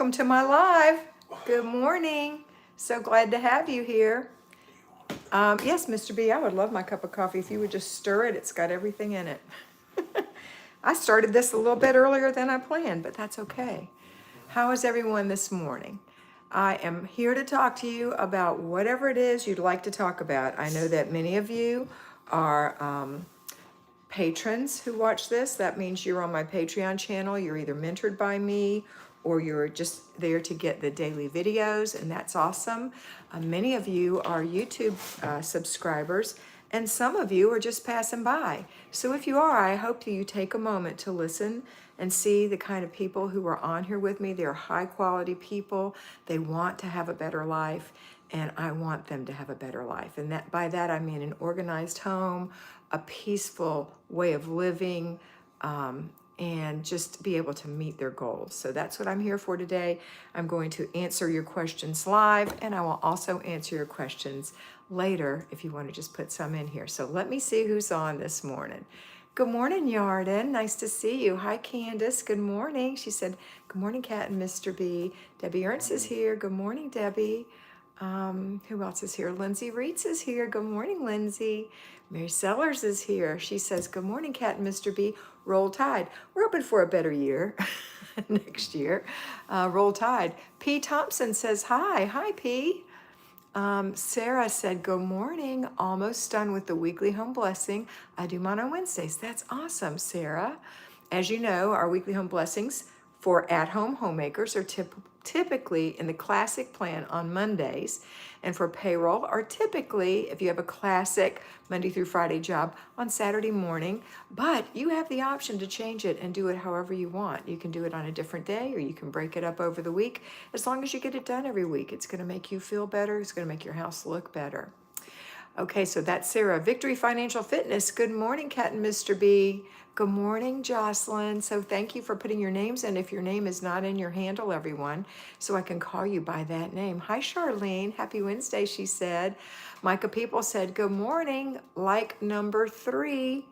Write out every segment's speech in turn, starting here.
welcome to my live. Good morning. So glad to have you here. Yes, Mr. B, I would love my cup of coffee. If you would just stir it, it's got everything in it. I started this a little bit earlier than I planned, but that's okay. How is everyone this morning? I am here to talk to you about whatever it is you'd like to talk about. I know that many of you are patrons who watch this. That means you're on my Patreon channel. You're either mentored by me or you're just there to get the daily videos, and that's awesome. Many of you are YouTube subscribers, and some of you are just passing by. So if you are, I hope that you take a moment to listen and see the kind of people who are on here with me. They're high quality people. They want to have a better life, and I want them to have a better life. And that by that I mean an organized home, a peaceful way of living, and just be able to meet their goals. So that's what I'm here for today. I'm going to answer your questions live, and I will also answer your questions later if you want to just put some in here. So let me see who's on this morning. Good morning, Yarden. Nice to see you. Hi, Candace. Good morning. She said, good morning, Kat and Mr. B. Debbie Ernst is here. Good morning, Debbie. Who else is here? Lindsay Reitz is here. Good morning, Lindsay. Mary Sellers is here. She says, good morning, Kat and Mr. B. Roll Tide. We're hoping for a better year next year. Roll Tide. P. Thompson says, hi. Hi, P. Sarah said, good morning. Almost done with the weekly home blessing. I do mine on Wednesdays. That's awesome, Sarah. As you know, our weekly home blessings for at-home homemakers are typically in the classic plan on Mondays, and for payroll are typically, if you have a classic Monday through Friday job, on Saturday morning. But you have the option to change it and do it however you want. You can do it on a different day, or you can break it up over the week. As long as you get it done every week, it's going to make you feel better. It's going to make your house look better. Okay, so that's Sarah. Victory Financial Fitness. Good morning, Kat and Mr. B. Good morning, Jocelyn. So thank you for putting your names in if your name is not in your handle, everyone, so I can call you by that name. Hi, Charlene. Happy Wednesday, she said. Micah People said, good morning, like number 3.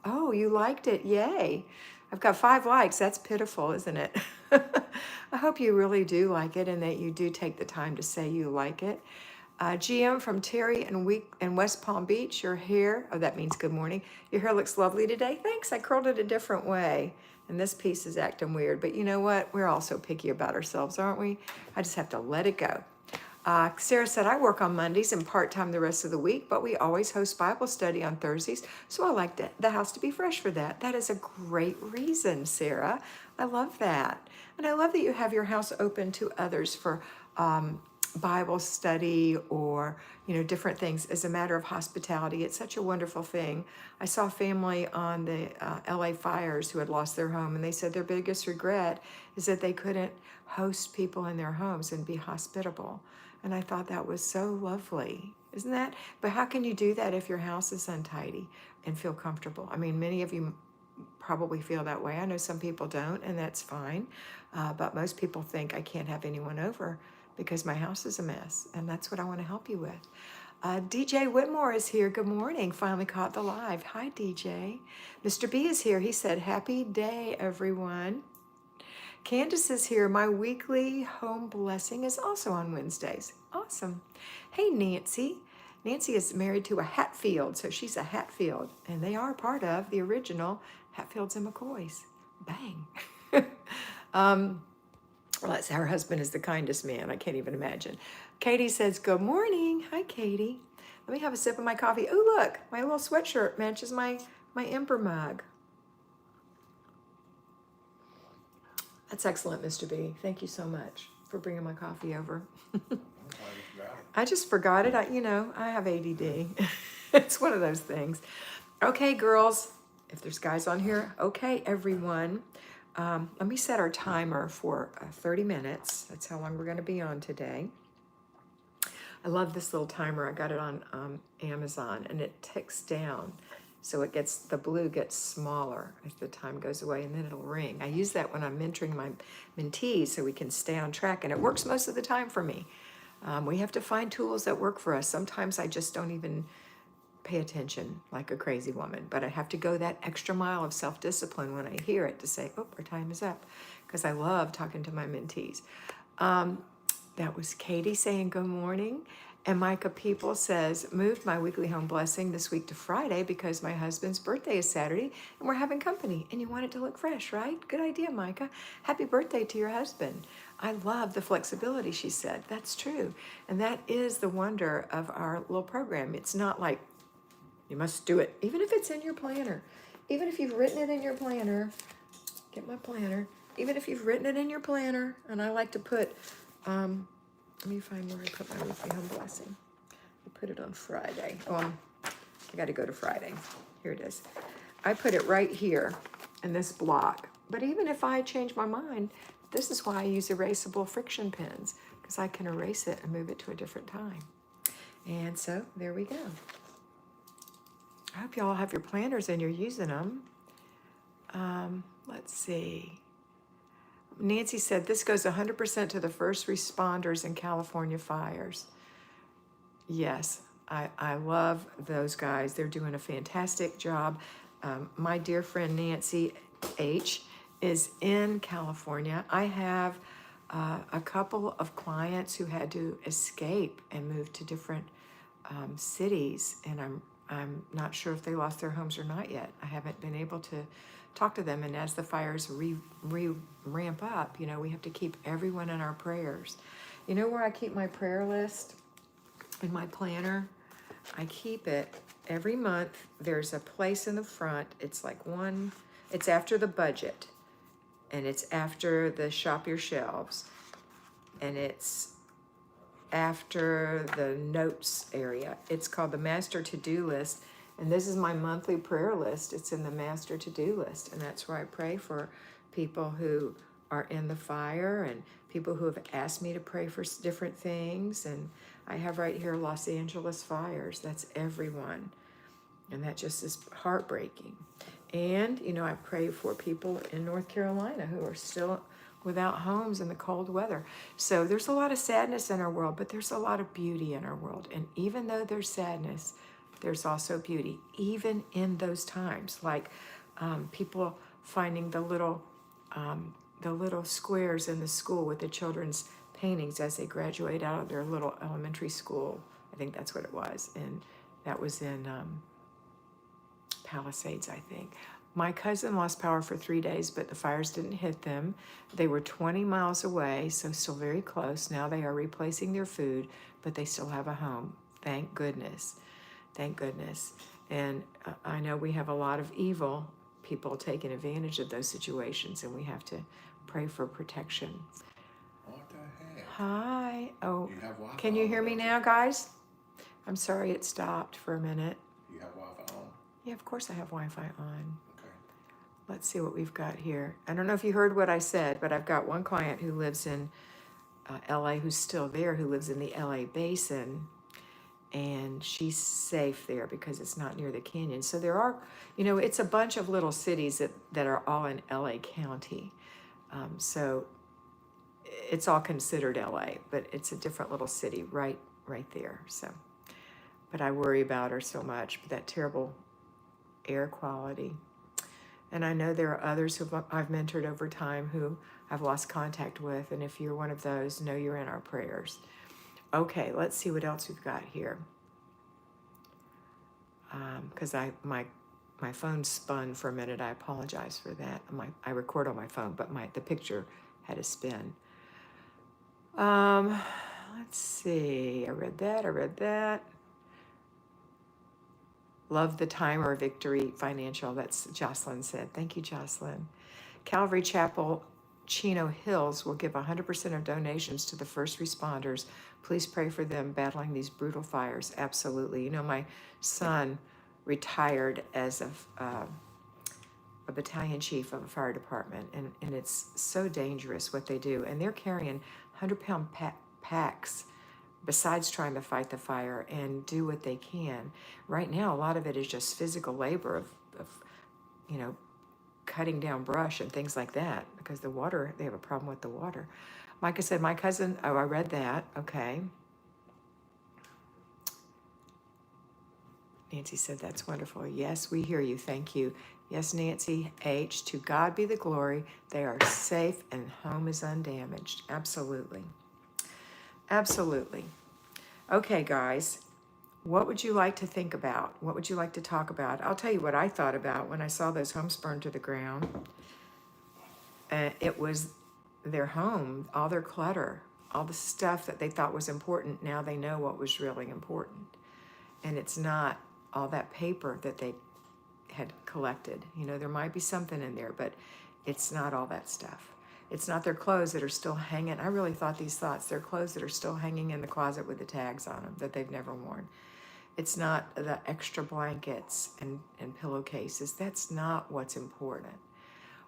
Oh, you liked it. Yay. I've got 5 likes. That's pitiful, isn't it? I hope you really do like it and that you do take the time to say you like it. GM from Terry and West Palm Beach, your hair, oh, that means good morning. Your hair looks lovely today. Thanks, I curled it a different way. And this piece is acting weird, but you know what? We're all so picky about ourselves, aren't we? I just have to let it go. Sarah said, I work on Mondays and part-time the rest of the week, but we always host Bible study on Thursdays, so I like the house to be fresh for that. That is a great reason, Sarah. I love that. And I love that you have your house open to others for Bible study or, different things as a matter of hospitality. It's such a wonderful thing. I saw a family on the LA fires who had lost their home, and they said their biggest regret is that they couldn't host people in their homes and be hospitable. And I thought that was so lovely, isn't that? But how can you do that if your house is untidy and feel comfortable? I mean, many of you probably feel that way. I know some people don't, and that's fine. But most people think I can't have anyone over because my house is a mess, and that's what I want to help you with. DJ Whitmore is here. Good morning. Finally caught the live. Hi, DJ. Mr. B is here. He said, happy day, everyone. Candace is here. My weekly home blessing is also on Wednesdays. Awesome. Hey, Nancy. Nancy is married to a Hatfield, so she's a Hatfield, and they are part of the original Hatfields and McCoys. Bang. Well, that's her husband is the kindest man. I can't even imagine. Katie says, good morning. Hi, Katie. Let me have a sip of my coffee. Oh, look, my little sweatshirt matches my Ember mug. That's excellent, Mr. B. Thank you so much for bringing my coffee over. I just forgot it. I have ADD. It's one of those things. Okay, girls, if there's guys on here, okay, everyone. Let me set our timer for 30 minutes. That's how long we're going to be on today. I love this little timer. I got it on Amazon, and it ticks down. So the blue gets smaller as the time goes away, and then it'll ring. I use that when I'm mentoring my mentees so we can stay on track, and it works most of the time for me. We have to find tools that work for us. Sometimes I just don't even pay attention like a crazy woman, but I have to go that extra mile of self-discipline when I hear it to say, oh, our time is up, because I love talking to my mentees. That was Katie saying good morning. And Micah People says, moved my weekly home blessing this week to Friday because my husband's birthday is Saturday and we're having company and you want it to look fresh, right? Good idea, Micah. Happy birthday to your husband. I love the flexibility, she said. That's true. And that is the wonder of our little program. It's not like you must do it, even if it's in your planner. Even if you've written it in your planner, get my planner. Even if you've written it in your planner, and I like to put, let me find where I put my weekly home blessing. I put it on Friday. Oh, I got to go to Friday. Here it is. I put it right here in this block. But even if I change my mind, this is why I use erasable friction pens, because I can erase it and move it to a different time. And so there we go. I hope you all have your planners and you're using them. Let's see. Nancy said this goes 100% to the first responders in California fires. Yes, I love those guys. They're doing a fantastic job. My dear friend Nancy H. is in California. I have a couple of clients who had to escape and move to different cities, and I'm not sure if they lost their homes or not yet. I haven't been able to talk to them, and as the fires ramp up, you know, we have to keep everyone in our prayers. You know where I keep my prayer list? In my planner. I keep it every month. There's a place in the front. It's like it's after the budget, and it's after the shop your shelves, and it's after the notes area. It's called the master to-do list, and this is my monthly prayer list. It's in the master to-do list, and that's where I pray for people who are in the fire and people who have asked me to pray for different things. And I have right here Los Angeles fires. That's everyone, and that just is heartbreaking. And you know, I pray for people in North Carolina who are still without homes in the cold weather. So there's a lot of sadness in our world, but there's a lot of beauty in our world. And even though there's sadness, there's also beauty, even in those times, like people finding the little squares in the school with the children's paintings as they graduate out of their little elementary school. I think that's what it was. And that was in Palisades, I think. My cousin lost power for 3 days, but the fires didn't hit them. They were 20 miles away, so still very close. Now they are replacing their food, but they still have a home. Thank goodness. Thank goodness. And I know we have a lot of evil people taking advantage of those situations, and we have to pray for protection. What the heck? Hi. Oh, You have Wi-Fi can you hear on, me don't now, guys? I'm sorry it stopped for a minute. You have Wi-Fi on? Yeah, of course I have Wi-Fi on. Okay. Let's see what we've got here. I don't know if you heard what I said, but I've got one client who lives in LA, who's still there, who lives in the LA basin, and she's safe there because it's not near the canyon. So there are, you know, it's a bunch of little cities that are all in LA County. So it's all considered LA, but it's a different little city right there. So, but I worry about her so much, that terrible air quality. And I know there are others who I've mentored over time who I've lost contact with. And if you're one of those, know you're in our prayers. Okay, let's see what else we've got here. Because my phone spun for a minute. I apologize for that. I record on my phone, but the picture had a spin. Let's see. I read that. Love the timer, Victory Financial. That's Jocelyn said. Thank you, Jocelyn. Calvary Chapel, Chino Hills will give 100% of donations to the first responders. Please pray for them battling these brutal fires. Absolutely. You know, my son retired as a battalion chief of a fire department, and it's so dangerous what they do. And they're carrying 100-pound packs besides trying to fight the fire and do what they can. Right now, a lot of it is just physical labor of you know, cutting down brush and things like that, because the water, they have a problem with the water. Micah said, my cousin, oh, I read that, okay. Nancy said, that's wonderful. Yes, we hear you, thank you. Yes, Nancy H. To God be the glory. They are safe and home is undamaged. Absolutely. Absolutely. Okay, guys. What would you like to think about? What would you like to talk about? I'll tell you what I thought about when I saw those homes burned to the ground. It was their home, all their clutter, all the stuff that they thought was important. Now they know what was really important. And it's not all that paper that they had collected. You know, there might be something in there, but it's not all that stuff. It's not their clothes that are still hanging. I really thought these thoughts, their clothes that are still hanging in the closet with the tags on them that they've never worn. It's not the extra blankets and pillowcases. That's not what's important.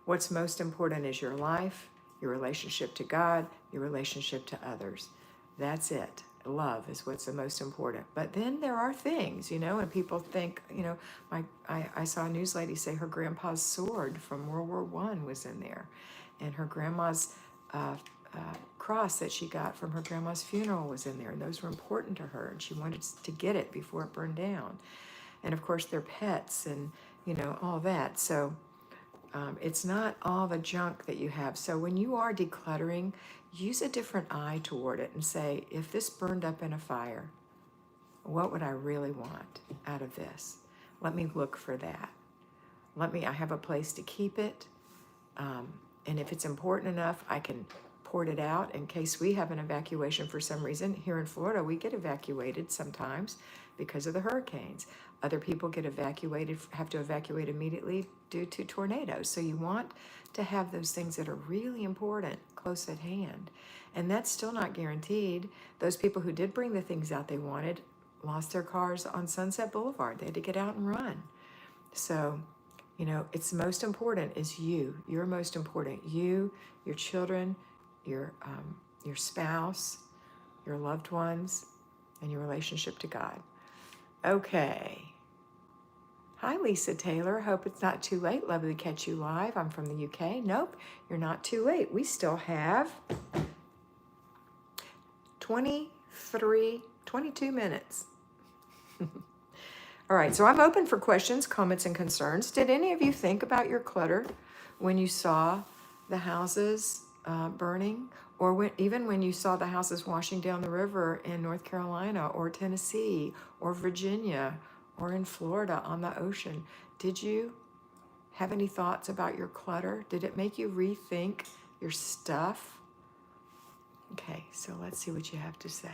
What's most important is your life, your relationship to God, your relationship to others. That's it. Love is what's the most important. But then there are things, you know, and people think, you know, I saw a news lady say her grandpa's sword from World War I was in there, and her grandma's cross that she got from her grandma's funeral was in there, and those were important to her, and she wanted to get it before it burned down. And of course, their pets and, you know, all that. So it's not all the junk that you have. So when you are decluttering, use a different eye toward it and say, if this burned up in a fire, what would I really want out of this? Let me look for that. I have a place to keep it. And if it's important enough, I can port it out in case we have an evacuation for some reason. Here in Florida, we get evacuated sometimes because of the hurricanes. Other people get evacuated, have to evacuate immediately due to tornadoes. So you want to have those things that are really important close at hand. And that's still not guaranteed. Those people who did bring the things out they wanted lost their cars on Sunset Boulevard. They had to get out and run. So, you know, it's most important is you. You're most important. You, your children, your spouse, your loved ones, and your relationship to God. Okay. Hi, Lisa Taylor. Hope it's not too late. Lovely to catch you live. I'm from the UK. Nope, you're not too late. We still have 22 minutes. All right, so I'm open for questions, comments, and concerns. Did any of you think about your clutter when you saw the houses burning, or even when you saw the houses washing down the river in North Carolina or Tennessee or Virginia or in Florida on the ocean? Did you have any thoughts about your clutter? Did it make you rethink your stuff? Okay, so let's see what you have to say.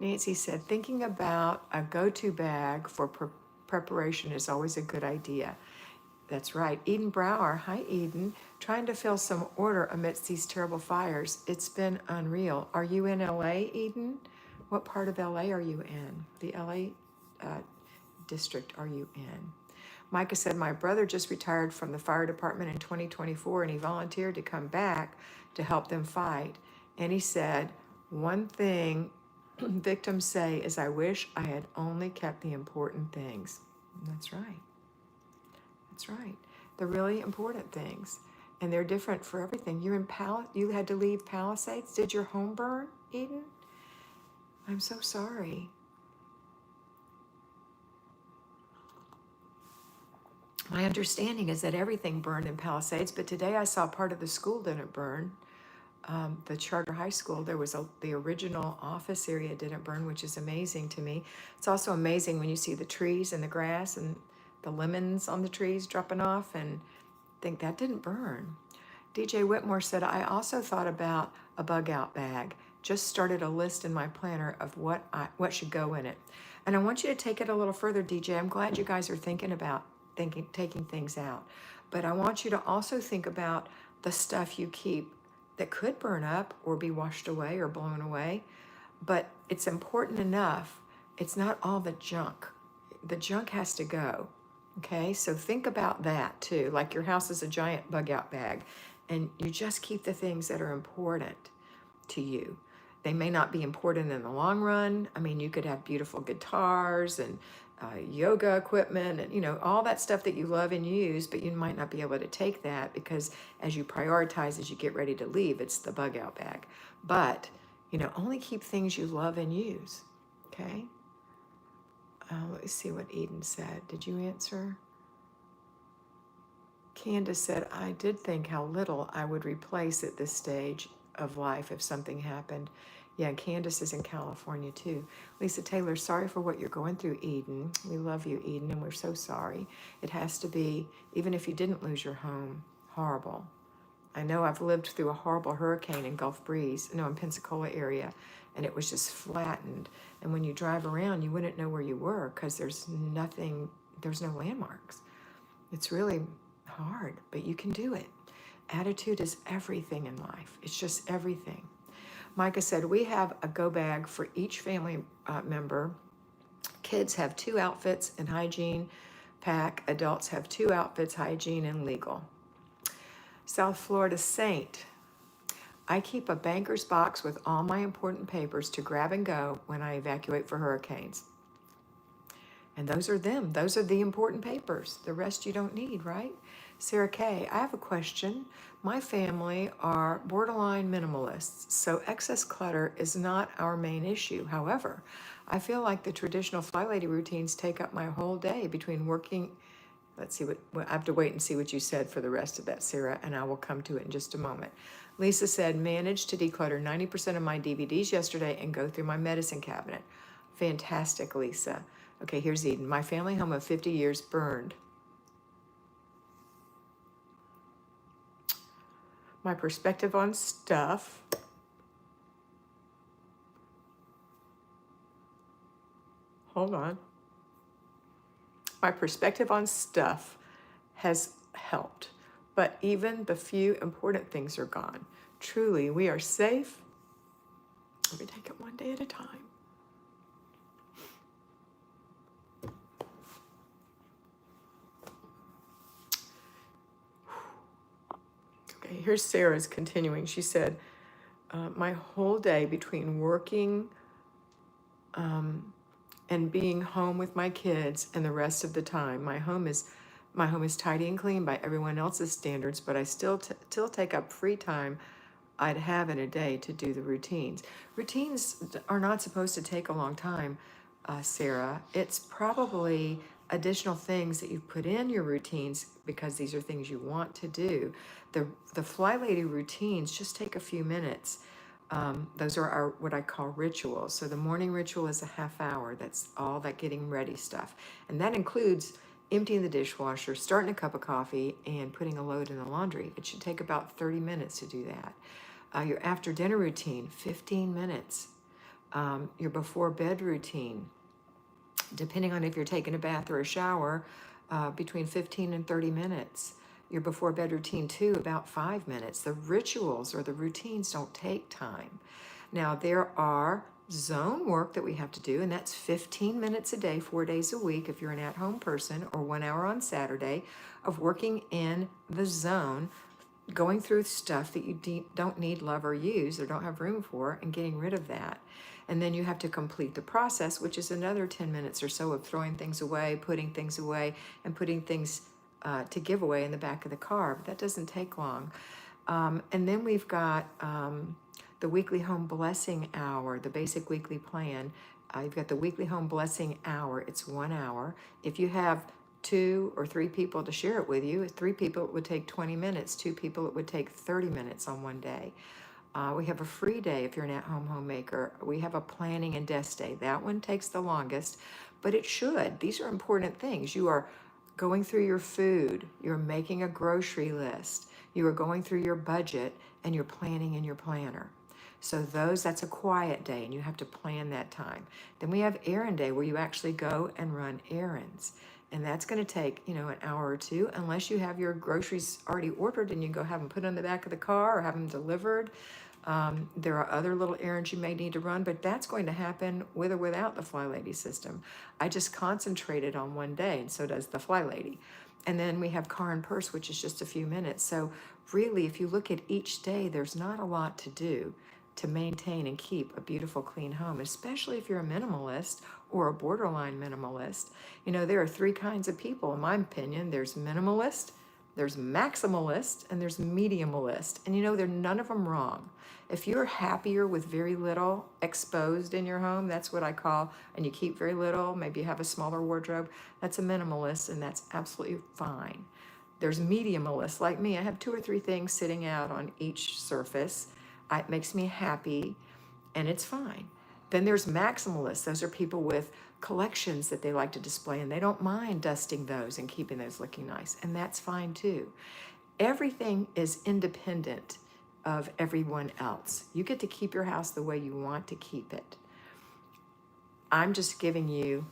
Nancy said, thinking about a go-to bag for preparation is always a good idea. That's right. Eden Brower, hi Eden, trying to feel some order amidst these terrible fires. It's been unreal. Are you in LA, Eden? What part of LA are you in? The LA district are you in? Micah said, my brother just retired from the fire department in 2024 and he volunteered to come back to help them fight. And he said, one thing victims say is, I wish I had only kept the important things. And that's right. That's right. The really important things. And they're different for everything. You're in you had to leave Palisades. Did your home burn, Eden? I'm so sorry. My understanding is that everything burned in Palisades, but today I saw part of the school didn't burn. The charter high school, there was the original office area didn't burn, which is amazing to me. It's also amazing when you see the trees and the grass and the lemons on the trees dropping off and think that didn't burn. DJ Whitmore said, I also thought about a bug out bag. Just started a list in my planner of what should go in it. And I want you to take it a little further, DJ. I'm glad you guys are thinking about taking things out. But I want you to also think about the stuff you keep that could burn up or be washed away or blown away. But it's important enough. It's not all the junk. The junk has to go. Okay, so think about that too. Like your house is a giant bug out bag and you just keep the things that are important to you. They may not be important in the long run. I mean, you could have beautiful guitars and yoga equipment and, you know, all that stuff that you love and use, but you might not be able to take that because as you prioritize, as you get ready to leave, it's the bug out bag. But, you know, only keep things you love and use, okay? Let me see what Eden said. Did you answer? Candace said, I did think how little I would replace at this stage of life if something happened. Yeah, Candace is in California too. Lisa Taylor, sorry for what you're going through, Eden. We love you, Eden, and we're so sorry. It has to be, even if you didn't lose your home, horrible. I know I've lived through a horrible hurricane in Gulf Breeze, in Pensacola area, and it was just flattened. And when you drive around, you wouldn't know where you were because there's nothing, there's no landmarks. It's really hard, but you can do it. Attitude is everything in life. It's just everything. Micah said, we have a go bag for each family member. Kids have 2 outfits and hygiene pack. Adults have 2 outfits, hygiene, and legal. South Florida Saint, I keep a banker's box with all my important papers to grab and go when I evacuate for hurricanes. And those are them. Those are the important papers. The rest you don't need, right? Sarah Kay, I have a question. My family are borderline minimalists, so excess clutter is not our main issue. However, I feel like the traditional FlyLady routines take up my whole day between working. Let's see I have to wait and see what you said for the rest of that, Sarah, and I will come to it in just a moment. Lisa said, managed to declutter 90% of my DVDs yesterday and go through my medicine cabinet. Fantastic, Lisa. Okay, here's Eden. My family home of 50 years burned. My perspective on stuff. Hold on. My perspective on stuff has helped, but even the few important things are gone. Truly, we are safe. Let me take it one day at a time. Okay, here's Sarah's continuing. She said, my whole day between working and being home with my kids and the rest of the time, my home is tidy and clean by everyone else's standards, but I still take up free time I'd have in a day to do the routines. Routines are not supposed to take a long time, Sarah. It's probably additional things that you put in your routines because these are things you want to do. The FlyLady routines just take a few minutes. Those are our what I call rituals. So the morning ritual is a half hour. That's all that getting ready stuff. And that includes emptying the dishwasher, starting a cup of coffee, and putting a load in the laundry. It should take about 30 minutes to do that. Your after dinner routine, 15 minutes. Your before bed routine, depending on if you're taking a bath or a shower, between 15 and 30 minutes. Your before bed routine too, about 5 minutes. The rituals or the routines don't take time. Now there are zone work that we have to do, and that's 15 minutes a day, 4 days a week if you're an at-home person, or 1 hour on Saturday of working in the zone, going through stuff that you don't need, love, or use, or don't have room for, and getting rid of that. And then you have to complete the process, which is another 10 minutes or so of throwing things away, putting things away, and putting things to give away in the back of the car. But that doesn't take long. And then we've got the weekly home blessing hour, the basic weekly plan. You've got the weekly home blessing hour. It's 1 hour. If you have 2 or 3 people to share it with you, 3 people it would take 20 minutes, 2 people it would take 30 minutes on one day. We have a free day if you're an at-home homemaker. We have a planning and desk day. That one takes the longest, but it should. These are important things. You are going through your food, you're making a grocery list, you are going through your budget, and you're planning in your planner. So that's a quiet day, and you have to plan that time. Then we have errand day, where you actually go and run errands. And that's going to take, an hour or 2, unless you have your groceries already ordered and you go have them put on the back of the car or have them delivered. There are other little errands you may need to run, but that's going to happen with or without the FlyLady system. I just concentrated on one day, and so does the FlyLady. And then we have car and purse, which is just a few minutes. So really, if you look at each day, there's not a lot to do to maintain and keep a beautiful, clean home, especially if you're a minimalist or a borderline minimalist. There are 3 kinds of people, in my opinion. There's minimalist, There's maximalist and there's mediumalist. And you know, they're none of them wrong. If you're happier with very little exposed in your home, that's what I call, and you keep very little, maybe you have a smaller wardrobe, that's a minimalist, and that's absolutely fine. There's mediumalists like me. I have 2 or 3 things sitting out on each surface. It makes me happy, and it's fine. Then there's maximalists. Those are people with collections that they like to display, and they don't mind dusting those and keeping those looking nice, and that's fine too. Everything is independent of everyone else. You get to keep your house the way you want to keep it. I'm just giving you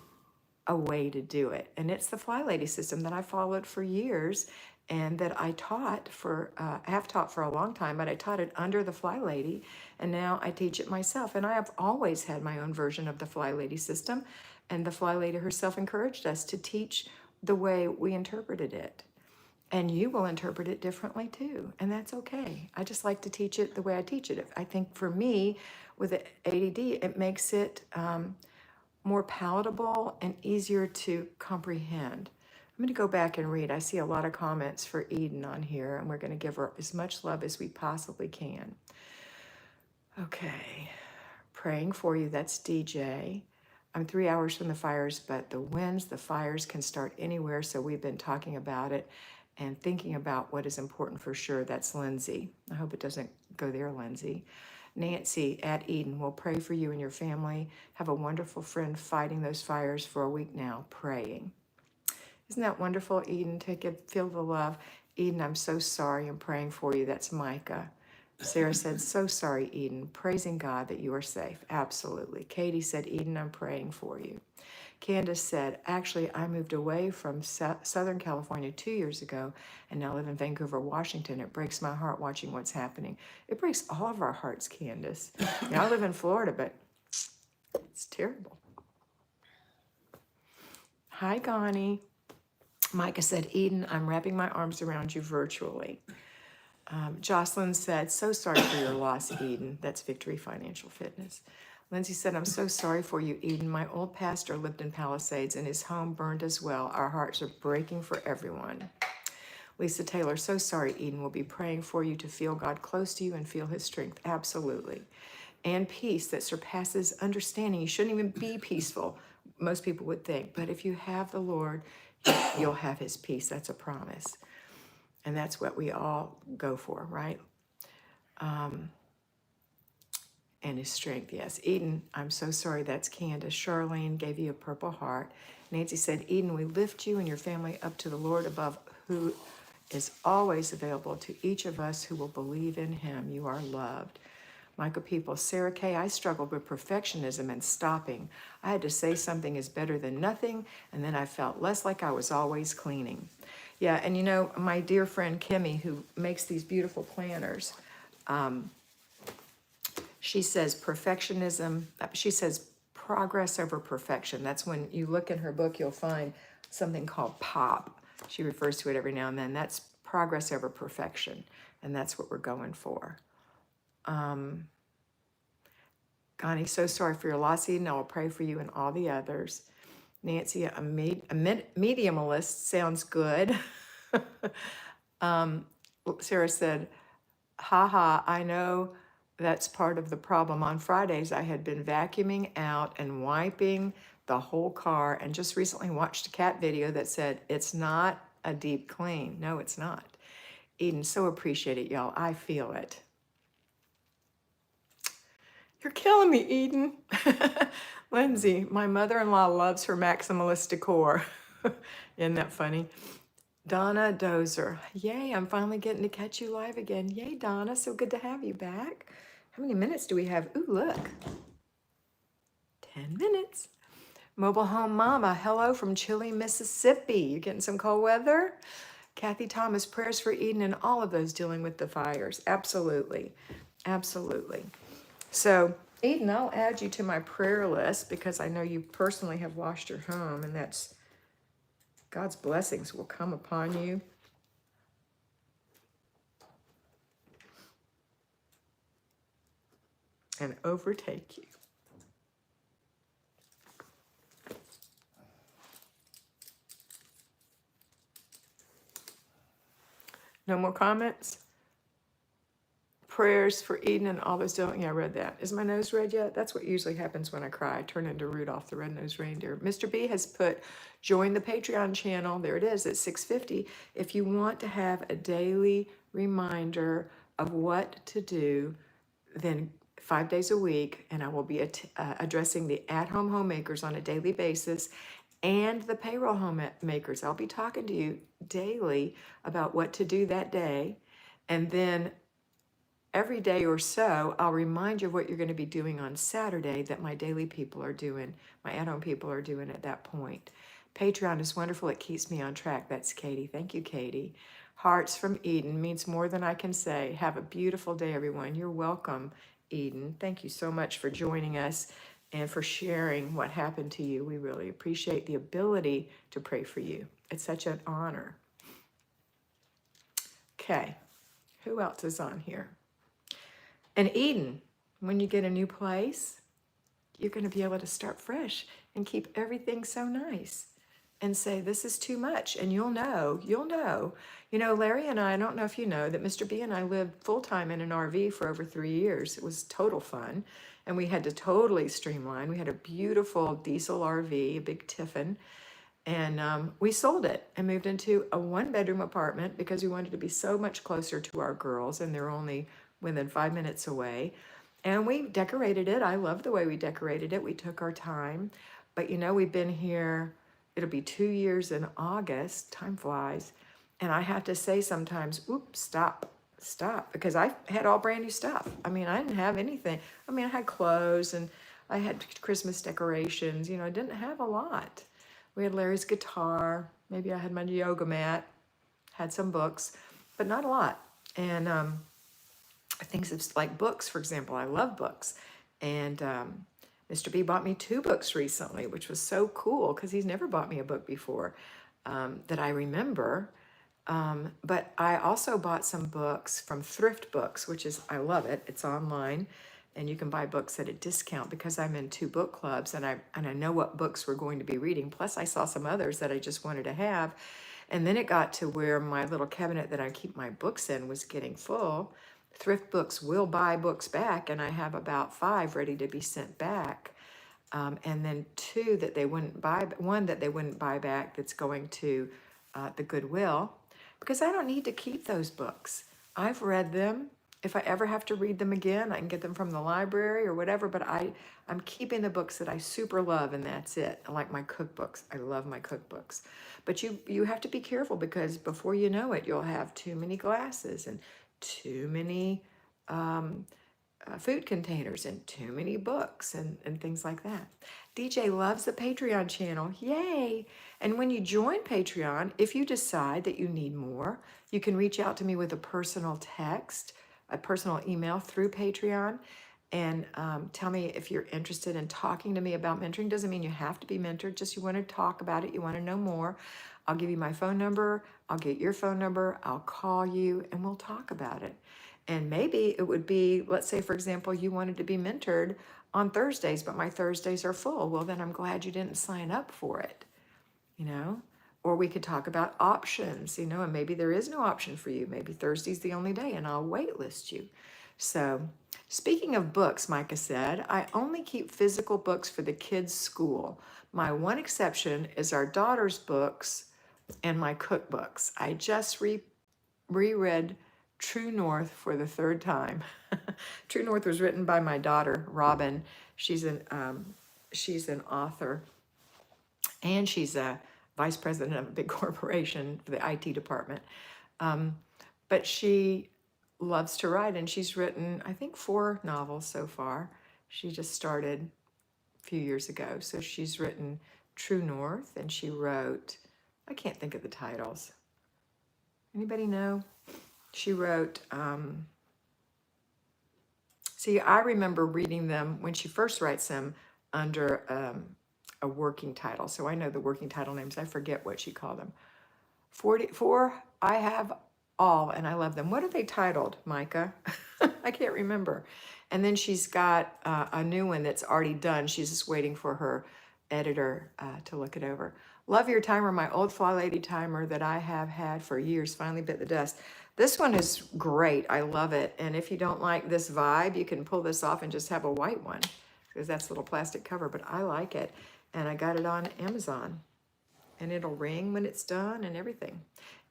a way to do it. And it's the FlyLady system that I followed for years and that I taught for, have taught for a long time, but I taught it under the FlyLady, and now I teach it myself. And I have always had my own version of the FlyLady system, and the FlyLady herself encouraged us to teach the way we interpreted it. And you will interpret it differently too, and that's okay. I just like to teach it the way I teach it. I think for me, with the ADD, it makes it more palatable and easier to comprehend. I'm going to go back and read. I see a lot of comments for Eden on here, and we're going to give her as much love as we possibly can. Okay, praying for you, that's DJ. I'm 3 hours from the fires, but the winds, the fires can start anywhere, so we've been talking about it and thinking about what is important for sure. That's Lindsay. I hope it doesn't go there, Lindsay. Nancy at Eden, we'll pray for you and your family. Have a wonderful friend fighting those fires for a week now, praying. Isn't that wonderful, Eden? Feel the love. Eden, I'm so sorry. I'm praying for you. That's Micah. Sarah said, so sorry, Eden. Praising God that you are safe. Absolutely. Katie said, Eden, I'm praying for you. Candace said, actually, I moved away from Southern California 2 years ago and now live in Vancouver, Washington. It breaks my heart watching what's happening. It breaks all of our hearts, Candace. Now, I live in Florida, but it's terrible. Hi, Connie. Micah said, Eden, I'm wrapping my arms around you virtually. Jocelyn said, so sorry for your loss, Eden. That's Victory Financial Fitness. Lindsay said, I'm so sorry for you, Eden. My old pastor lived in Palisades and his home burned as well. Our hearts are breaking for everyone. Lisa Taylor, so sorry, Eden. We'll be praying for you to feel God close to you and feel his strength. Absolutely. And peace that surpasses understanding. You shouldn't even be peaceful, most people would think. But if you have the Lord, you'll have his peace. That's a promise. And that's what we all go for, right? And his strength, yes. Eden, I'm so sorry, that's Candace. Charlene gave you a purple heart. Nancy said, Eden, we lift you and your family up to the Lord above, who is always available to each of us who will believe in him. You are loved. Michael People, Sarah Kay, I struggled with perfectionism and stopping. I had to say something is better than nothing, and then I felt less like I was always cleaning. Yeah, and you know, my dear friend Kimmy, who makes these beautiful planners, she says perfectionism, she says progress over perfection. That's when you look in her book, you'll find something called POP. She refers to it every now and then. That's progress over perfection, and that's what we're going for. Connie, so sorry for your loss, Eden. I will pray for you and all the others. Nancy, a mediumalist sounds good. Sarah said, haha, I know that's part of the problem. On Fridays, I had been vacuuming out and wiping the whole car and just recently watched a cat video that said, it's not a deep clean. No, it's not. Eden, so appreciate it, y'all. I feel it. You're killing me, Eden. Lindsay, my mother-in-law loves her maximalist decor. Isn't that funny? Donna Dozer, yay, I'm finally getting to catch you live again. Yay, Donna, so good to have you back. How many minutes do we have? Ooh, look. 10 minutes. Mobile Home Mama, hello from chilly Mississippi. You getting some cold weather? Kathy Thomas, prayers for Eden and all of those dealing with the fires. Absolutely, absolutely. So, Eden, I'll add you to my prayer list because I know you personally have lost your home, and that's God's blessings will come upon you. And overtake you. No more comments? Prayers for Eden and all those doing. Yeah, I read that. Is my nose red yet? That's what usually happens when I cry. I turn into Rudolph the Red-Nosed Reindeer. Mr. B has put, join the Patreon channel. There it is at 6:50. If you want to have a daily reminder of what to do, then 5 days a week, and I will be addressing the at-home homemakers on a daily basis and the payroll homemakers. I'll be talking to you daily about what to do that day. And then every day or so, I'll remind you of what you're going to be doing on Saturday that my daily people are doing, my at-home people are doing at that point. Patreon is wonderful. It keeps me on track. That's Katie. Thank you, Katie. Hearts from Eden means more than I can say. Have a beautiful day, everyone. You're welcome, Eden. Thank you so much for joining us and for sharing what happened to you. We really appreciate the ability to pray for you. It's such an honor. Okay, who else is on here? And Eden, when you get a new place, you're going to be able to start fresh and keep everything so nice and say, this is too much. And you'll know. You know, Larry and I don't know if you know that Mr. B and I lived full-time in an RV for over 3 years. It was total fun. And we had to totally streamline. We had a beautiful diesel RV, a big Tiffin. And we sold it and moved into a 1-bedroom apartment because we wanted to be so much closer to our girls, and they're only within 5 minutes away. And we decorated it. I love the way we decorated it. We took our time. But you know, we've been here, it'll be 2 years in August. Time flies. And I have to say sometimes, oops, stop, because I had all brand new stuff. I mean, I didn't have anything. I mean, I had clothes and I had Christmas decorations. You know, I didn't have a lot. We had Larry's guitar. Maybe I had my yoga mat, had some books, but not a lot. And things like books, for example. I love books. And Mr. B bought me 2 books recently, which was so cool because he's never bought me a book before that I remember. But I also bought some books from Thrift Books, which is, I love it. It's online. And you can buy books at a discount because I'm in 2 book clubs and I know what books we're going to be reading. Plus I saw some others that I just wanted to have. And then it got to where my little cabinet that I keep my books in was getting full. Thrift Books will buy books back, and I have about 5 ready to be sent back. And then 2 that they wouldn't buy, 1 that they wouldn't buy back that's going to the Goodwill, because I don't need to keep those books. I've read them. If I ever have to read them again, I can get them from the library or whatever, but I'm keeping the books that I super love, and that's it. I like my cookbooks. I love my cookbooks. But you have to be careful because before you know it, you'll have too many glasses and too many food containers and too many books and things like that. DJ loves the Patreon channel. Yay! And when you join Patreon, if you decide that you need more, you can reach out to me with a personal text, a personal email through Patreon, and tell me if you're interested in talking to me about mentoring. Doesn't mean you have to be mentored, just you want to talk about it, you want to know more. I'll give you my phone number, I'll get your phone number, I'll call you, and we'll talk about it. And maybe it would be, let's say, for example, you wanted to be mentored on Thursdays, but my Thursdays are full. Well, then I'm glad you didn't sign up for it, you know? Or we could talk about options, you know, and maybe there is no option for you. Maybe Thursday's the only day and I'll waitlist you. So speaking of books, Micah said, I only keep physical books for the kids' school. My one exception is our daughter's books and my cookbooks. I just reread True North for the 3rd time. True North was written by my daughter, Robin. She's an author, and she's a vice president of a big corporation for the IT department. But she loves to write, and she's written, I think, 4 novels so far. She just started a few years ago. So she's written True North, and she wrote, I can't think of the titles. Anybody know? She wrote, see, I remember reading them when she first writes them under a working title. So I know the working title names. I forget what she called them. 44, I have all, and I love them. What are they titled, Micah? I can't remember. And then she's got a new one that's already done. She's just waiting for her editor to look it over. Love your timer. My old FlyLady timer that I have had for years finally bit the dust. This one is great. I love it. And if you don't like this vibe, you can pull this off and just have a white one because that's a little plastic cover, but I like it. And I got it on Amazon and it'll ring when it's done and everything.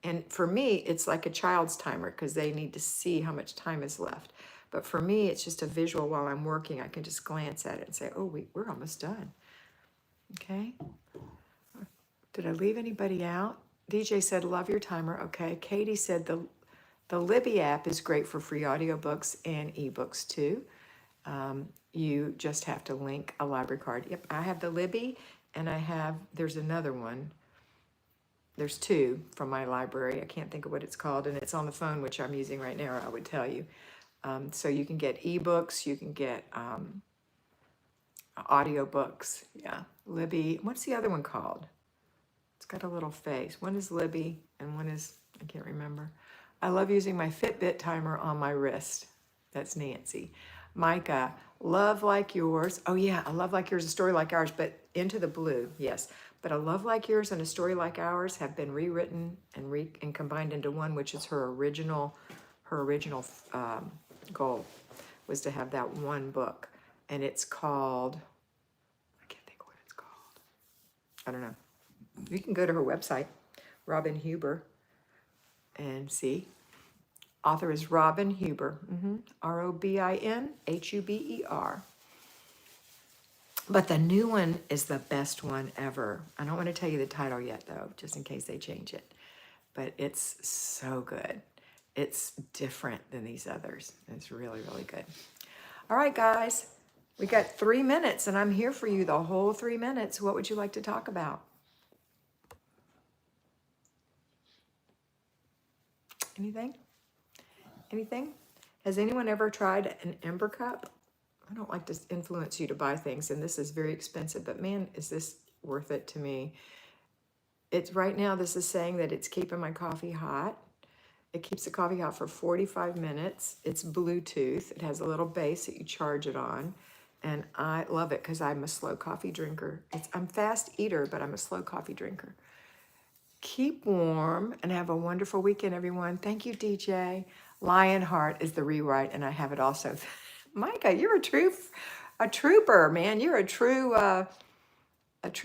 And for me, it's like a child's timer because they need to see how much time is left. But for me, it's just a visual while I'm working. I can just glance at it and say, oh, we're almost done. Okay. Did I leave anybody out? DJ said, love your timer. Okay. Katie said the Libby app is great for free audiobooks and ebooks too. You just have to link a library card. Yep, I have the Libby and there's another one. There's two from my library. I can't think of what it's called, and it's on the phone, which I'm using right now, I would tell you. So you can get ebooks, you can get audiobooks. Yeah, Libby. What's the other one called? It's got a little face. One is Libby and one is, I can't remember. I love using my Fitbit timer on my wrist. That's Nancy. Micah, love like yours. Oh yeah, a love like yours, a story like ours, but Into the Blue, yes. But a love like yours and a story like ours have been rewritten and combined into one, which is her original goal was to have that one book. And it's called, I can't think of what it's called. I don't know. You can go to her website, Robin Huber, and see. Author is Robin Huber, ROBINHUBER. But the new one is the best one ever. I don't want to tell you the title yet, though, just in case they change it. But it's so good. It's different than these others. It's really, really good. All right, guys, we got 3 minutes, and I'm here for you the whole 3 minutes. What would you like to talk about? Anything? Anything? Has anyone ever tried an Ember Cup? I don't like to influence you to buy things, and this is very expensive, but man, is this worth it to me. It's right now, this is saying that it's keeping my coffee hot. It keeps the coffee hot for 45 minutes. It's Bluetooth. It has a little base that you charge it on. And I love it because I'm a slow coffee drinker. I'm a fast eater, but I'm a slow coffee drinker. Keep warm and have a wonderful weekend, everyone. Thank you, DJ. Lionheart is the rewrite, and I have it also. Micah, you're a trooper, man. You're a true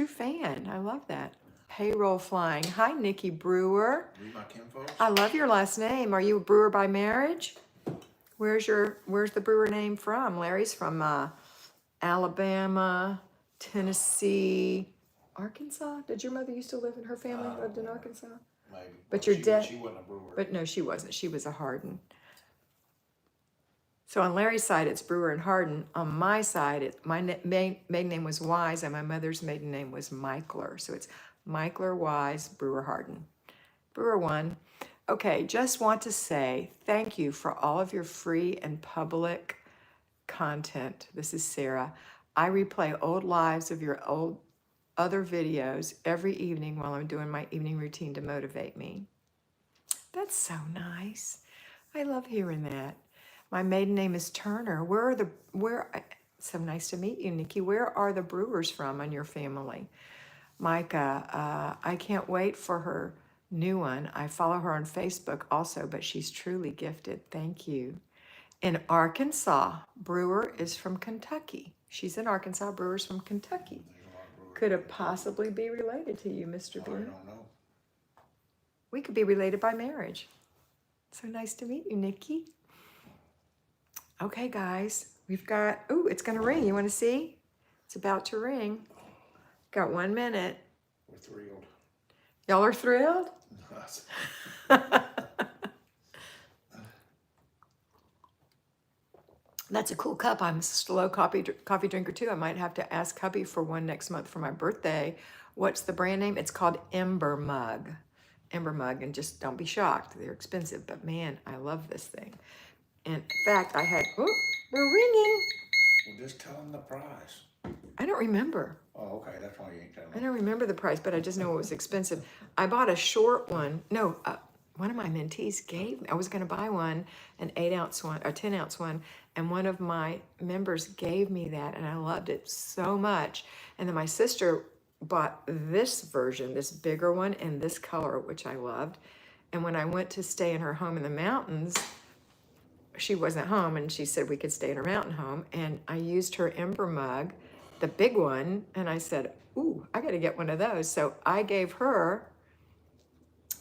fan. I love that. Payroll flying. Hi, Nikki Brewer. Read my kinfolks. I love your last name. Are you a Brewer by marriage? Where's the Brewer name from? Larry's from Alabama, Tennessee, Arkansas. Did your mother used to live in her family lived in Arkansas? Maybe. But your dad. She wasn't a brewer. But no, she wasn't. She was a Hardin. So on Larry's side, it's Brewer and Hardin. On my side, my maiden name was Wise, and my mother's maiden name was Michler. So it's Michler, Wise, Brewer, Hardin. Brewer 1. Okay, just want to say thank you for all of your free and public content. This is Sarah. I replay old lives of your old other videos every evening while I'm doing my evening routine to motivate me. That's so nice. I love hearing that. My maiden name is Turner. So nice to meet you, Nikki. Where are the Brewers from on your family? Micah, I can't wait for her new one. I follow her on Facebook also, but she's truly gifted. Thank you. In Arkansas, Brewer is from Kentucky. She's in Arkansas, Brewer's from Kentucky. Could it possibly be related to you, Mr. B? I don't know. We could be related by marriage. So nice to meet you, Nikki. Okay, guys, we've got, it's gonna ring. You wanna see? It's about to ring. Got 1 minute. We're thrilled. Y'all are thrilled? That's a cool cup. I'm a slow coffee drinker too. I might have to ask hubby for one next month for my birthday. What's the brand name? It's called Ember Mug. Ember Mug, and just don't be shocked. They're expensive, but man, I love this thing. And in fact, they're ringing. Well, just tell them the price. I don't remember. Oh, okay, that's why you ain't telling I them. don't remember the price, but I just know it was expensive. I bought a short one. No, one of my mentees gave me, I was going to buy one, an 8-ounce one, or 10-ounce one, and one of my members gave me that, and I loved it so much. And then my sister bought this version, this bigger one, in this color, which I loved. And when I went to stay in her home in the mountains, she wasn't home, and she said we could stay in her mountain home. And I used her Ember mug, the big one, and I said, ooh, I got to get one of those. So I gave her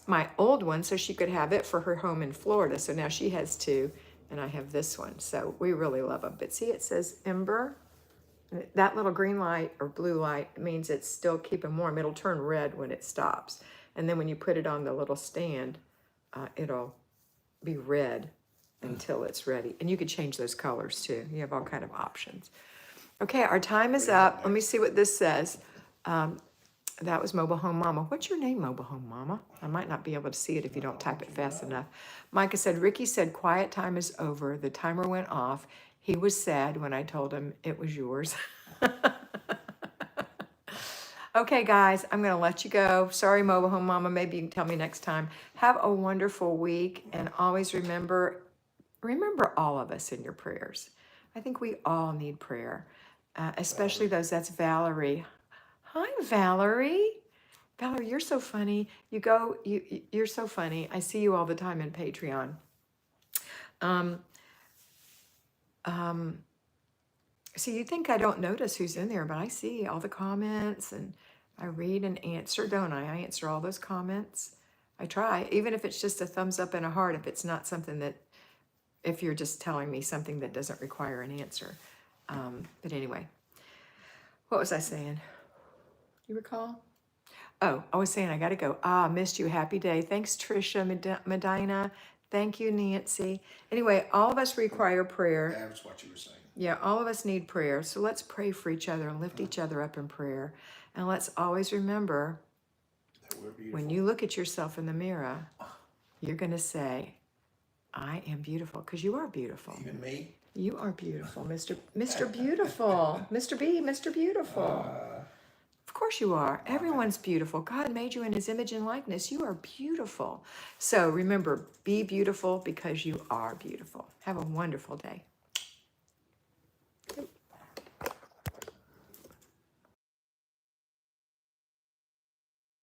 my old one so she could have it for her home in Florida. So now she has two, and I have this one. So we really love them. But see, it says Ember. That little green light or blue light means it's still keeping warm. It'll turn red when it stops. And then when you put it on the little stand, it'll be red until it's ready. And you could change those colors too. You have all kind of options. Okay, our time is up. Let me see what this says. That was Mobile Home Mama. What's your name, Mobile Home Mama? I might not be able to see it if you don't type it fast enough. Micah said, Ricky said, quiet time is over. The timer went off. He was sad when I told him it was yours. Okay, guys, I'm going to let you go. Sorry, Mobile Home Mama. Maybe you can tell me next time. Have a wonderful week, and always remember all of us in your prayers. I think we all need prayer, especially those. That's Valerie. Hi, Valerie. Valerie, you're so funny. You're so funny. I see you all the time in Patreon. See, you think I don't notice who's in there, but I see all the comments, and I read and answer, don't I? I answer all those comments. I try, even if it's just a thumbs up and a heart, if it's not something that, if you're just telling me something that doesn't require an answer. But anyway, what was I saying? You recall? Oh, I was saying I got to go. Missed you. Happy day. Thanks, Trisha, Medina. Thank you, Nancy. Anyway, all of us require prayer. That's what you were saying. Yeah, all of us need prayer. So let's pray for each other and lift each other up in prayer. And let's always remember, That we're beautiful. when you look at yourself in the mirror, you're going to say, I am beautiful, because you are beautiful. Even me? You are beautiful, Mr. Beautiful. Mr. B, Mr. Beautiful. Of course you are. Everyone's beautiful. God made you in his image and likeness. You are beautiful. So remember, be beautiful because you are beautiful. Have a wonderful day.